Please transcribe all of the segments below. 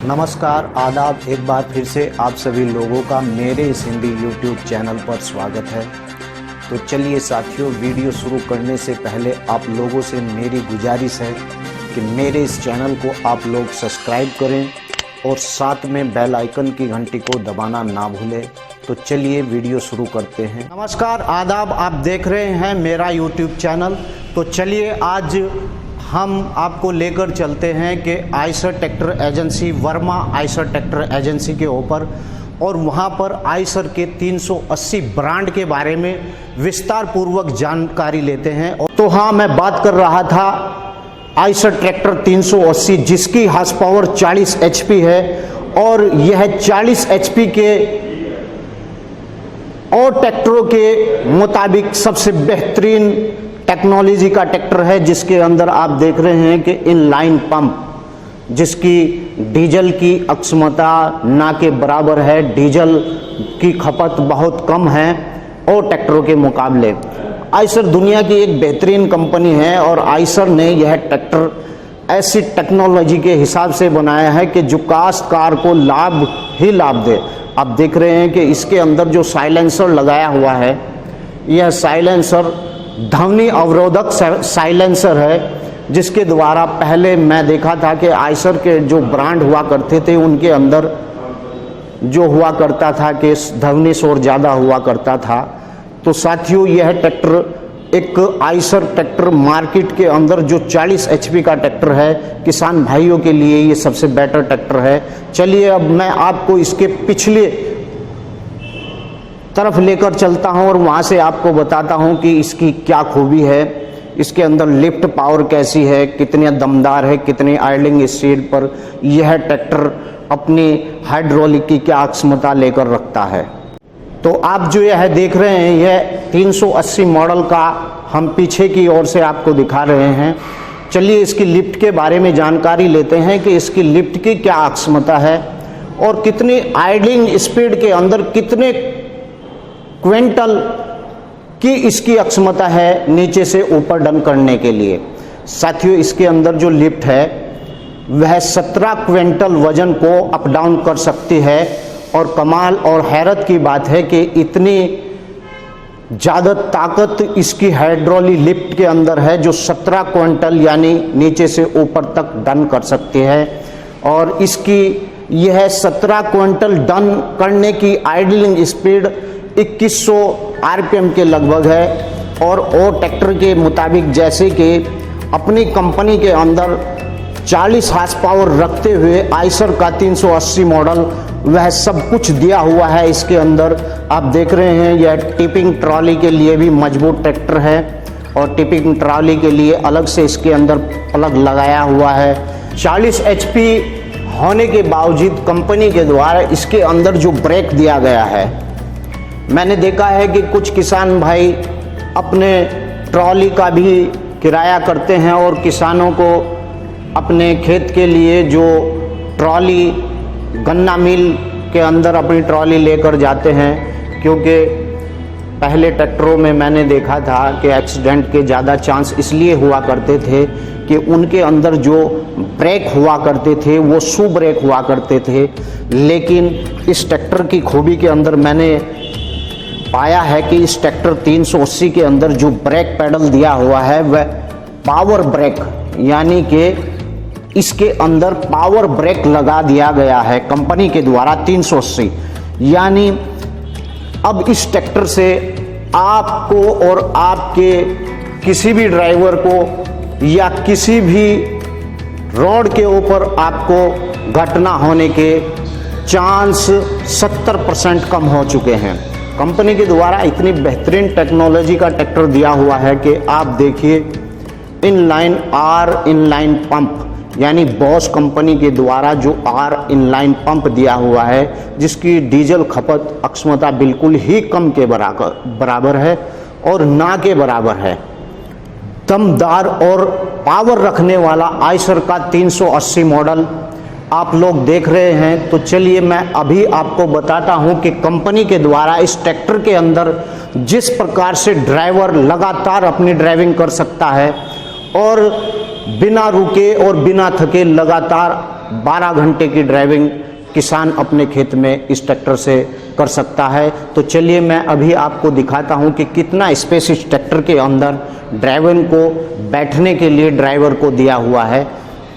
नमस्कार, आदाब। एक बार फिर से आप सभी लोगों का मेरे इस हिंदी यूट्यूब चैनल पर स्वागत है। तो चलिए साथियों, वीडियो शुरू करने से पहले आप लोगों से मेरी गुजारिश है कि मेरे इस चैनल को आप लोग सब्सक्राइब करें और साथ में बेल आइकन की घंटी को दबाना ना भूलें। तो चलिए वीडियो शुरू करते हैं। नमस्कार, आदाब। आप देख रहे हैं मेरा यूट्यूब चैनल। तो चलिए आज हम आपको लेकर चलते हैं कि Eicher tractor agency, Verma Eicher tractor agency के ऊपर, और वहाँ पर आइसर के 380 ब्रांड के बारे में विस्तार पूर्वक जानकारी लेते हैं। तो हाँ, मैं बात कर रहा था आइसर ट्रैक्टर 380, जिसकी हार्स पावर 40 HP है और यह 40 HP के और ट्रैक्टरों के मुताबिक सबसे बेहतरीन टेक्नोलॉजी का ट्रैक्टर है, जिसके अंदर आप देख रहे हैं कि इनलाइन पंप, जिसकी डीजल की अक्षमता ना के बराबर है। डीजल की खपत बहुत कम है और ट्रैक्टरों के मुकाबले। आइसर दुनिया की एक बेहतरीन कंपनी है और आइसर ने यह ट्रैक्टर ऐसी टेक्नोलॉजी के हिसाब से बनाया है कि जो काश्तकार को लाभ ही लाभ दे। आप देख रहे हैं कि इसके अंदर जो साइलेंसर लगाया हुआ है, यह साइलेंसर ध्वनि अवरोधक साइलेंसर है, जिसके द्वारा पहले मैं देखा था कि आइसर के जो ब्रांड हुआ करते थे उनके अंदर जो हुआ करता था कि ध्वनि शोर ज़्यादा हुआ करता था। तो साथियों, यह ट्रैक्टर एक आइसर ट्रैक्टर मार्केट के अंदर जो 40 HP का ट्रैक्टर है, किसान भाइयों के लिए ये सबसे बेटर ट्रैक्टर है। चलिए अब मैं आपको इसके पिछले तरफ लेकर चलता हूं और वहां से आपको बताता हूं कि इसकी क्या खूबी है, इसके अंदर लिफ्ट पावर कैसी है, कितने दमदार है, कितनी आइडलिंग स्पीड पर यह ट्रैक्टर अपनी हाइड्रोलिक की क्या क्षमता लेकर रखता है। तो आप जो यह देख रहे हैं, यह 380 मॉडल का हम पीछे की ओर से आपको दिखा रहे हैं। चलिए इसकी लिफ्ट के बारे में जानकारी लेते हैं कि इसकी लिफ्ट की क्या क्षमता है और कितनी आइडलिंग स्पीड के अंदर कितने क्विंटल की इसकी अक्षमता है नीचे से ऊपर डन करने के लिए। साथियों, इसके अंदर जो लिफ्ट है वह 17 क्विंटल वजन को अप डाउन कर सकती है। और कमाल और हैरत की बात है कि इतनी ज़्यादा ताकत इसकी हाइड्रोलिक लिफ्ट के अंदर है, जो 17 क्विंटल यानी नीचे से ऊपर तक डन कर सकती है। और इसकी यह 17 क्विंटल डन करने की आइडलिंग स्पीड 2100 RPM के लगभग है। और ट्रैक्टर के मुताबिक, जैसे कि अपनी कंपनी के अंदर 40 हार्स पावर रखते हुए आइसर का 380 मॉडल वह सब कुछ दिया हुआ है इसके अंदर। आप देख रहे हैं यह टिपिंग ट्रॉली के लिए भी मजबूत ट्रैक्टर है और टिपिंग ट्रॉली के लिए अलग से इसके अंदर प्लग लगाया हुआ है। 40 HP होने के बावजूद कंपनी के द्वारा इसके अंदर जो ब्रेक दिया गया है, मैंने देखा है कि कुछ किसान भाई अपने ट्रॉली का भी किराया करते हैं और किसानों को अपने खेत के लिए जो ट्रॉली गन्ना मिल के अंदर अपनी ट्रॉली लेकर जाते हैं। क्योंकि पहले ट्रैक्टरों में मैंने देखा था कि एक्सीडेंट के ज़्यादा चांस इसलिए हुआ करते थे कि उनके अंदर जो ब्रेक हुआ करते थे वो शू ब्रेक हुआ करते थे। लेकिन इस ट्रैक्टर की खूबी के अंदर मैंने पाया है कि इस ट्रैक्टर 380 के अंदर जो ब्रेक पैडल दिया हुआ है वह पावर ब्रेक, यानी कि इसके अंदर पावर ब्रेक लगा दिया गया है कंपनी के द्वारा 380। यानी अब इस ट्रैक्टर से आपको और आपके किसी भी ड्राइवर को या किसी भी रोड के ऊपर आपको घटना होने के चांस 70% कम हो चुके हैं। कंपनी के द्वारा इतनी बेहतरीन टेक्नोलॉजी का ट्रैक्टर दिया हुआ है कि आप देखिए, इनलाइन इनलाइन पंप, यानी बॉश कंपनी के द्वारा जो इनलाइन पंप दिया हुआ है, जिसकी डीजल खपत अक्षमता बिल्कुल ही कम के बराबर है और ना के बराबर है। दमदार और पावर रखने वाला आइसर का 380 मॉडल आप लोग देख रहे हैं। तो चलिए मैं अभी आपको बताता हूं कि कंपनी के द्वारा इस ट्रैक्टर के अंदर जिस प्रकार से ड्राइवर लगातार अपनी ड्राइविंग कर सकता है और बिना रुके और बिना थके लगातार 12 घंटे की ड्राइविंग किसान अपने खेत में इस ट्रैक्टर से कर सकता है। तो चलिए मैं अभी आपको दिखाता हूं कि कितना स्पेस इस ट्रैक्टर के अंदर ड्राइवर को बैठने के लिए ड्राइवर को दिया हुआ है।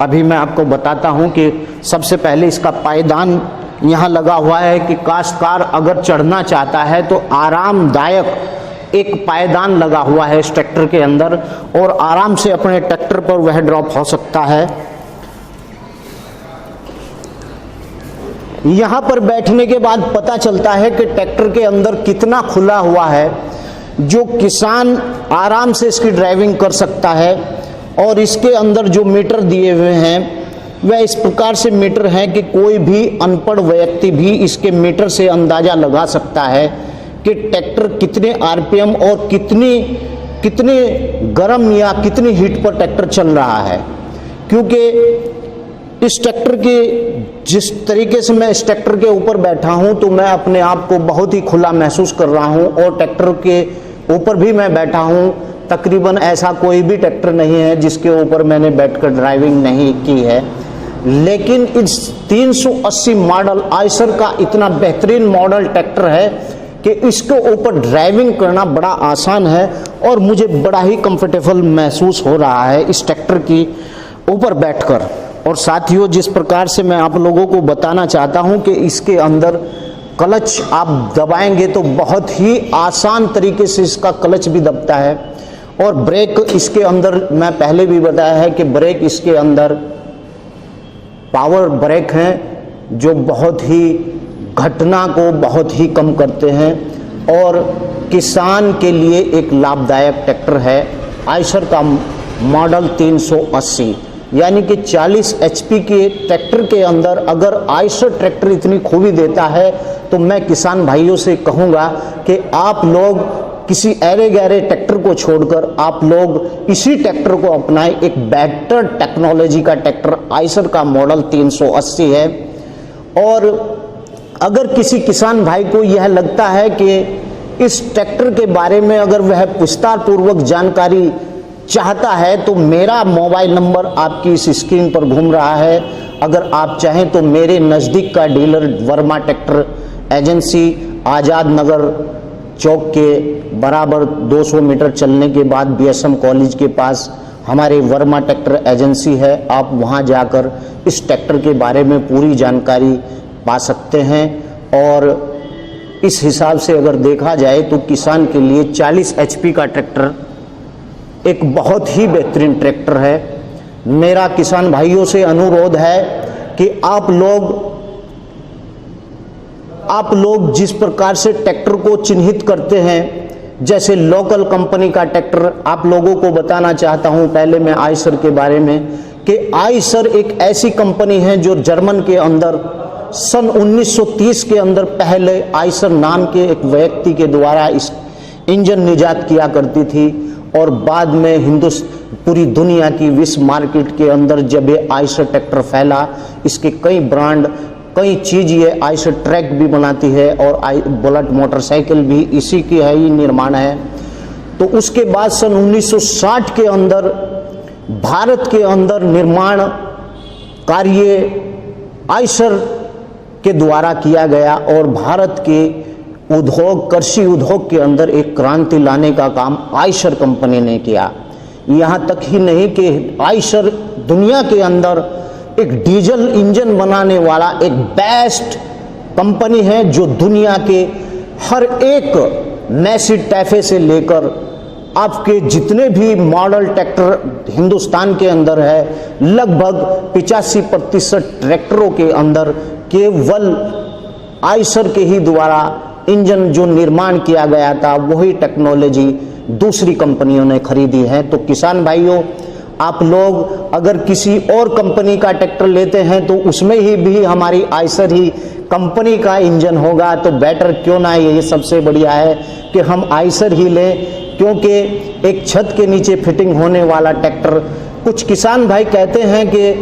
अभी मैं आपको बताता हूं कि सबसे पहले इसका पायदान यहाँ लगा हुआ है कि काश्तकार अगर चढ़ना चाहता है तो आरामदायक एक पायदान लगा हुआ है इस ट्रैक्टर के अंदर और आराम से अपने ट्रैक्टर पर वह ड्रॉप हो सकता है। यहाँ पर बैठने के बाद पता चलता है कि ट्रैक्टर के अंदर कितना खुला हुआ है, जो किसान आराम से इसकी ड्राइविंग कर सकता है। और इसके अंदर जो मीटर दिए हुए हैं वह इस प्रकार से मीटर हैं कि कोई भी अनपढ़ व्यक्ति भी इसके मीटर से अंदाजा लगा सकता है कि ट्रैक्टर कितने आरपीएम और कितने गर्म या कितनी हीट पर ट्रैक्टर चल रहा है। क्योंकि इस ट्रैक्टर की जिस तरीके से मैं इस ट्रैक्टर के ऊपर बैठा हूं तो मैं अपने आप को बहुत ही खुला महसूस कर रहा हूं और ट्रैक्टर के ऊपर भी मैं बैठा हूं। तकरीबन ऐसा कोई भी ट्रैक्टर नहीं है जिसके ऊपर मैंने बैठकर ड्राइविंग नहीं की है। लेकिन इस 380 मॉडल आयशर का इतना बेहतरीन मॉडल ट्रैक्टर है कि इसके ऊपर ड्राइविंग करना बड़ा आसान है और मुझे बड़ा ही कंफर्टेबल महसूस हो रहा है इस ट्रैक्टर की ऊपर बैठकर। और साथियों, जिस प्रकार से मैं आप लोगों को बताना चाहता हूं कि इसके अंदर क्लच आप दबाएंगे तो बहुत ही आसान तरीके से इसका क्लच भी दबता है। और ब्रेक इसके अंदर मैं पहले भी बताया है कि ब्रेक इसके अंदर पावर ब्रेक हैं जो बहुत ही घटना को बहुत ही कम करते हैं और किसान के लिए एक लाभदायक ट्रैक्टर है। आयशर का मॉडल 380 यानी कि 40 HP के ट्रैक्टर के अंदर अगर आयशर ट्रैक्टर इतनी खूबी देता है तो मैं किसान भाइयों से कहूँगा कि आप लोग किसी ऐरे गहरे ट्रैक्टर को छोड़कर आप लोग इसी ट्रैक्टर को अपनाएं। एक बेटर टेक्नोलॉजी का ट्रैक्टर आयशर का मॉडल 380 है। और अगर किसी किसान भाई को यह लगता है कि इस ट्रैक्टर के बारे में अगर वह विस्तार पूर्वक जानकारी चाहता है तो मेरा मोबाइल नंबर आपकी इस स्क्रीन पर घूम रहा है। अगर आप चाहें तो मेरे नज़दीक का dealer Verma tractor agency Azad Nagar चौक के बराबर 200 मीटर चलने के बाद बीएसएम कॉलेज के पास हमारे वर्मा ट्रैक्टर एजेंसी है। आप वहां जाकर इस ट्रैक्टर के बारे में पूरी जानकारी पा सकते हैं। और इस हिसाब से अगर देखा जाए तो किसान के लिए 40 HP का ट्रैक्टर एक बहुत ही बेहतरीन ट्रैक्टर है। मेरा किसान भाइयों से अनुरोध है कि आप लोग जिस प्रकार से ट्रैक्टर को चिन्हित करते हैं, जैसे लोकल कंपनी का ट्रैक्टर, आप लोगों को बताना चाहता हूं पहले मैं आयशर के बारे में कि आयशर एक ऐसी कंपनी है जो जर्मन के अंदर सन 1930 के अंदर पहले आयशर नाम के एक व्यक्ति के द्वारा इस इंजन निजात किया करती थी। और बाद में पूरी दुनिया की विश्व मार्केट के अंदर जब ये आयशर ट्रैक्टर फैला, इसके कई ब्रांड कई चीज ये आयशर ट्रैक भी बनाती है और बुलेट मोटरसाइकिल भी इसी की है ही निर्माण है। तो उसके बाद सन 1960 के अंदर भारत के अंदर निर्माण कार्य आयशर के द्वारा किया गया और भारत के उद्योग कृषि उद्योग के अंदर एक क्रांति लाने का काम आयशर कंपनी ने किया। यहाँ तक ही नहीं कि आयशर दुनिया के अंदर एक डीजल इंजन बनाने वाला एक बेस्ट कंपनी है जो दुनिया के हर एक मैसी टैफे से लेकर आपके जितने भी मॉडल ट्रैक्टर हिंदुस्तान के अंदर है लगभग 85% ट्रैक्टरों के अंदर केवल आयशर के ही द्वारा इंजन जो निर्माण किया गया था वही टेक्नोलॉजी दूसरी कंपनियों ने खरीदी है। तो किसान भाइयों, आप लोग अगर किसी और कंपनी का ट्रैक्टर लेते हैं तो उसमें ही भी हमारी आयशर ही कंपनी का इंजन होगा तो बेटर क्यों ना, ये सबसे बढ़िया है कि हम आयशर ही लें। क्योंकि एक छत के नीचे फिटिंग होने वाला ट्रैक्टर, कुछ किसान भाई कहते हैं कि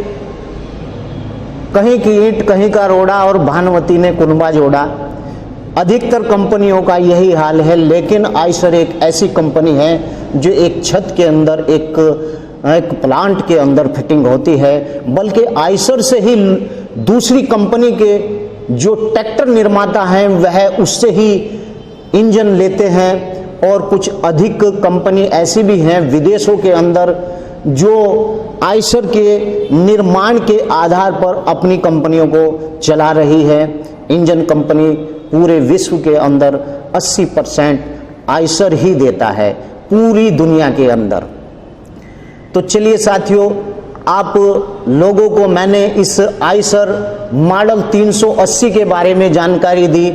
कहीं की ईंट कहीं का रोड़ा और भानुमती ने कुनबा जोड़ा। अधिकतर कंपनियों का यही हाल है, लेकिन आयशर एक ऐसी कंपनी है जो एक छत के अंदर एक एक प्लांट के अंदर फिटिंग होती है, बल्कि आइसर से ही दूसरी कंपनी के जो ट्रैक्टर निर्माता हैं वह उससे ही इंजन लेते हैं। और कुछ अधिक कंपनी ऐसी भी हैं विदेशों के अंदर जो आइसर के निर्माण के आधार पर अपनी कंपनियों को चला रही है। इंजन कंपनी पूरे विश्व के अंदर 80% आइसर ही देता है पूरी दुनिया के अंदर। तो चलिए साथियों, आप लोगों को मैंने इस आइसर मॉडल 380 के बारे में जानकारी दी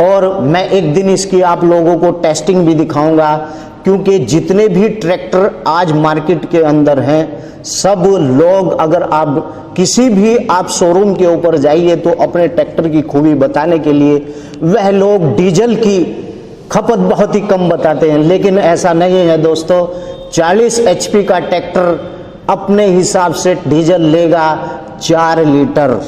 और मैं एक दिन इसकी आप लोगों को टेस्टिंग भी दिखाऊंगा, क्योंकि जितने भी ट्रैक्टर आज मार्केट के अंदर हैं सब लोग, अगर आप किसी भी आप शोरूम के ऊपर जाइए तो अपने ट्रैक्टर की खूबी बताने के लिए वह लोग डीजल की खपत बहुत ही कम बताते हैं, लेकिन ऐसा नहीं है दोस्तों। 40 HP का ट्रैक्टर अपने हिसाब से डीजल लेगा 4 लीटर,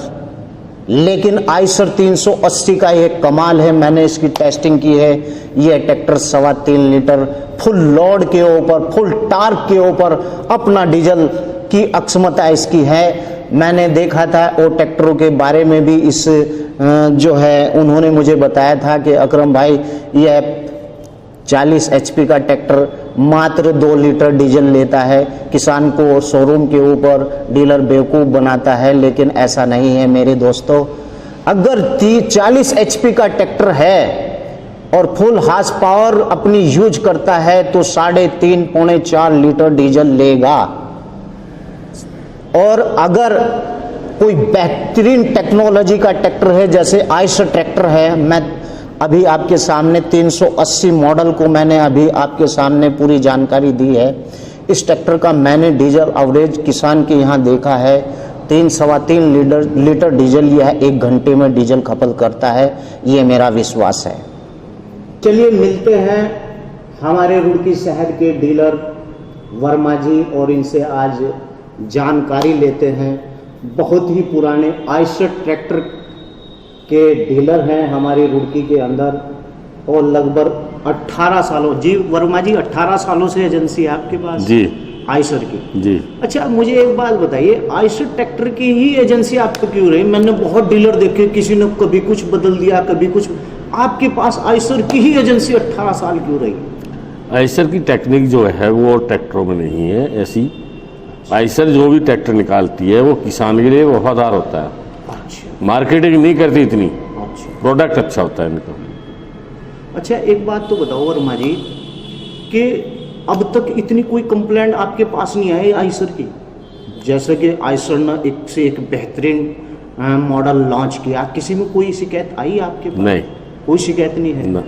लेकिन आइसर 380 का एक कमाल है, मैंने इसकी टेस्टिंग की है। यह ट्रैक्टर 3.25 लीटर फुल लोड के ऊपर, फुल टार्क के ऊपर अपना डीजल की अक्षमता इसकी है। मैंने देखा था वो ट्रैक्टरों के बारे में भी इस जो है उन्होंने मुझे बताया था कि अकरम भाई यह 40 HP का ट्रैक्टर मात्र 2 लीटर डीजल लेता है। किसान को शोरूम के ऊपर डीलर बेवकूफ़ बनाता है, लेकिन ऐसा नहीं है मेरे दोस्तों। अगर 40 HP का ट्रैक्टर है और फुल हार्स पावर अपनी यूज करता है तो 3.5 पौने 4 लीटर डीजल लेगा। और अगर कोई बेहतरीन टेक्नोलॉजी का ट्रैक्टर है जैसे आइसर ट्रैक्टर है, मैं अभी आपके सामने 380 मॉडल को मैंने अभी आपके सामने पूरी जानकारी दी है। इस ट्रैक्टर का मैंने डीजल एवरेज किसान के यहाँ देखा है 3-3.25 लीटर डीजल यह 1 घंटे में डीजल खपत करता है, ये मेरा विश्वास है। चलिए मिलते हैं हमारे रुड़की शहर के डीलर वर्मा जी और इनसे आज जानकारी लेते हैं। बहुत ही पुराने आइसर ट्रैक्टर के डीलर हैं हमारी रुड़की के अंदर और लगभग 18 सालों, जी वर्मा जी 18 सालों से एजेंसी है आपके पास जी आइसर की जी। अच्छा मुझे एक बात बताइए, आइसर ट्रैक्टर की ही एजेंसी आपको क्यों रही? मैंने बहुत डीलर देखे, किसी ने कभी कुछ बदल दिया कभी कुछ, आपके पास आइसर की ही एजेंसी 18 साल क्यों रही? आइसर की टेक्निक जो है वो ट्रैक्टरों में नहीं है ऐसी। आइसर जो भी ट्रैक्टर निकालती है वो किसान के लिए वफादार होता है। अच्छा। मार्केटिंग नहीं करती इतनी। अच्छा। प्रोडक्ट अच्छा होता है इनका। अच्छा एक बात तो बताओ वर्मा जी कि अब तक इतनी कोई कंप्लेंट आपके पास नहीं आई आइसर की? जैसे कि आइसर ने एक से एक बेहतरीन मॉडल लॉन्च किया, किसी में कोई शिकायत आई आपके पास? नहीं, कोई शिकायत नहीं है ना।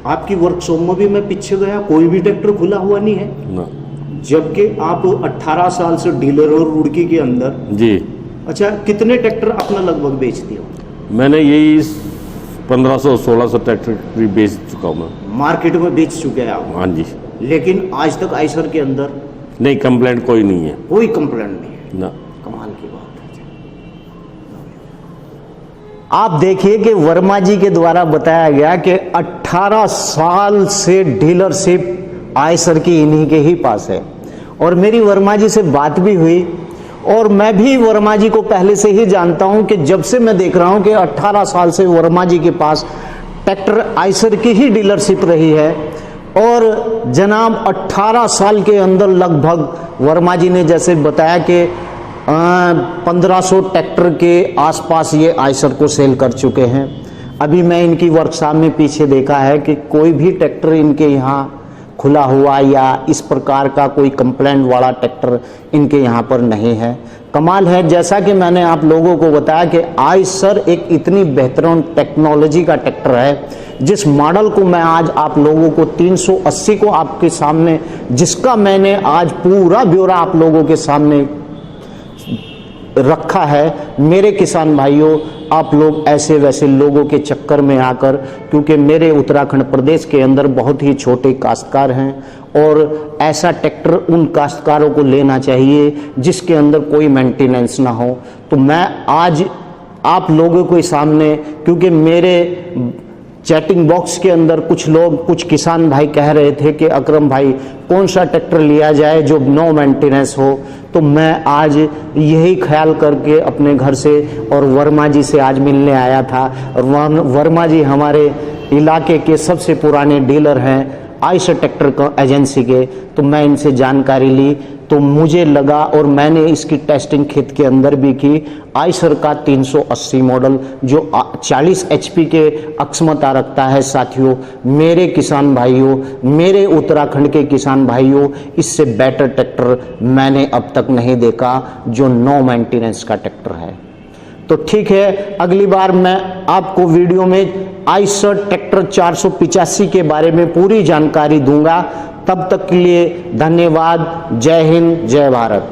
आपकी वर्कशॉप में भी मैं पीछे गया, कोई भी ट्रैक्टर खुला हुआ नहीं है ना। जबकि आप 18 साल से डीलर हो रुड़की के अंदर जी। अच्छा कितने ट्रैक्टर अपना लगभग बेच दिए? मैंने यही 1500-1600 ट्रैक्टर बेच चुका हूँ मैं। मार्केट में बेच चुके हैं आप? हाँ जी। लेकिन आज तक आइसर के अंदर नहीं, कंप्लेंट कोई नहीं है। कोई कंप्लेंट नहीं है ना। कमाल की बात है। आप देखिए कि वर्मा जी के द्वारा बताया गया कि 18 साल से डीलरशिप आइसर की इन्हीं के ही पास है। और मेरी वर्मा जी से बात भी हुई और मैं भी वर्मा जी को पहले से ही जानता हूं कि जब से मैं देख रहा हूं कि 18 साल से वर्मा जी के पास ट्रैक्टर आइसर की ही डीलरशिप रही है। और जनाब 18 साल के अंदर लगभग वर्मा जी ने जैसे बताया कि 1500 ट्रैक्टर के आसपास ये आइसर को सेल कर चुके हैं। अभी मैं इनकी वर्कशॉप में पीछे देखा है कि कोई भी ट्रैक्टर इनके यहाँ खुला हुआ या इस प्रकार का कोई कंप्लेंट वाला ट्रैक्टर इनके यहाँ पर नहीं है। कमाल है। जैसा कि मैंने आप लोगों को बताया कि आइसर एक इतनी बेहतरीन टेक्नोलॉजी का ट्रैक्टर है जिस मॉडल को मैं आज आप लोगों को 380 को आपके सामने, जिसका मैंने आज पूरा ब्यौरा आप लोगों के सामने रखा है। मेरे किसान भाइयों, आप लोग ऐसे वैसे लोगों के चक्कर में आकर, क्योंकि मेरे उत्तराखंड प्रदेश के अंदर बहुत ही छोटे काश्तकार हैं और ऐसा ट्रैक्टर उन काश्तकारों को लेना चाहिए जिसके अंदर कोई मेंटेनेंस ना हो। तो मैं आज आप लोगों के सामने, क्योंकि मेरे चैटिंग बॉक्स के अंदर कुछ लोग, कुछ किसान भाई कह रहे थे कि अकरम भाई कौन सा ट्रैक्टर लिया जाए जो नो मेंटेनेंस हो। तो मैं आज यही ख्याल करके अपने घर से और वर्मा जी से आज मिलने आया था। और वर्मा जी हमारे इलाके के सबसे पुराने डीलर हैं आयशर ट्रैक्टर एजेंसी के। तो मैं इनसे जानकारी ली तो मुझे लगा, और मैंने इसकी टेस्टिंग खेत के अंदर भी की, आयशर का 380 मॉडल जो 40 HP के अक्षमता रखता है। साथियों, मेरे किसान भाइयों, मेरे उत्तराखंड के किसान भाइयों, इससे बेटर ट्रैक्टर मैंने अब तक नहीं देखा जो नो मेंटेनेंस का ट्रैक्टर है। तो ठीक है, अगली बार मैं आपको वीडियो में आयशर ट्रैक्टर 485 के बारे में पूरी जानकारी दूंगा। तब तक के लिए धन्यवाद। जय हिंद, जय भारत।